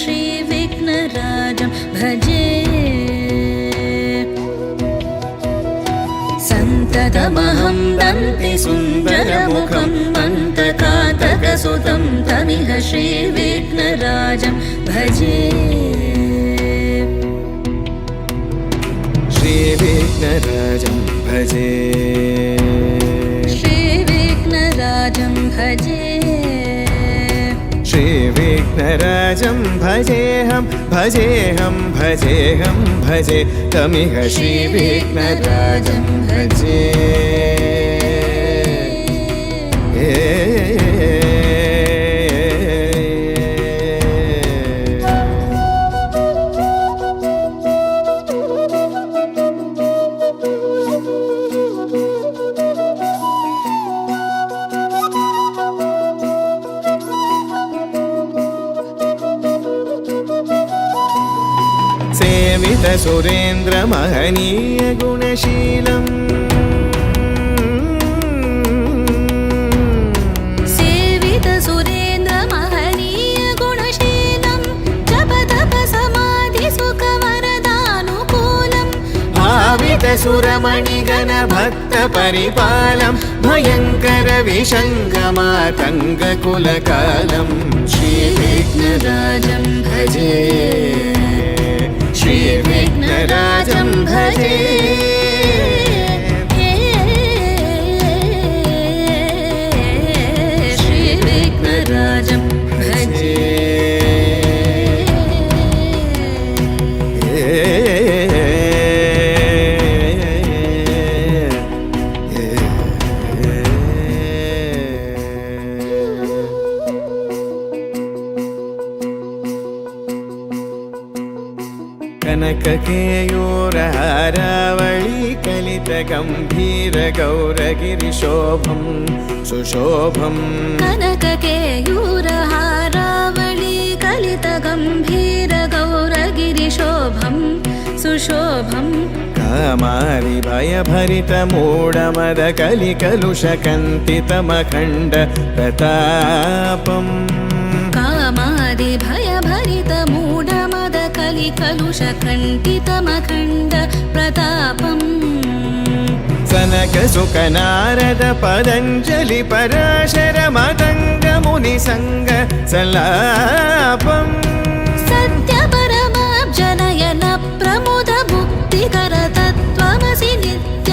श्रीविघ्नराजं भजे सन्ततमहं दन्ति सुन्दरमुखं मन्तकातकसुतं तमिह श्रीविघ्नराजं भजे श्रीविघ्नराजं भजे श्रीविघ्नराजं भजे श्रीविघ्नराजं भजेऽहं भजेऽहं भजेऽहं भजे तमिह श्रीविघ्नराजं भजे सेवित सुरेन्द्र महनीय गुणशीलम् सेवित सुरेन्द्र महनीय गुणशीलं जप तप समाधि सुख वरदानुकूलम् भावित सुरमणिगण भक्त परिपालं भयङ्कर विषङ्गमातङ्ग कुलकालं श्रीविघ्नराजं भजे श्रीविघ्नराजं भजे श्रीविघ्नराजं भजे कनककेयूरहारावळी कलितगम्भीर गौरगिरिशोभं सुशोभम् कनककेयूरहारावळी कलितगम्भीर गौरगिरिशोभं सुशोभम् कामारि भयभरितमूढमद कलिकलुषकन्तितमखण्ड प्रतापम् कामादि भयभरितमूढमद कलिकलुषकण्टितमखण्ड प्रतापम् सनक सुख नारद पतञ्जलि पराशर मतङ्ग मुनिसङ्ग सल्लापम् सत्यपरमाब्जनयन प्रमुद मुक्तिकर तत्त्वमसि नित्यम्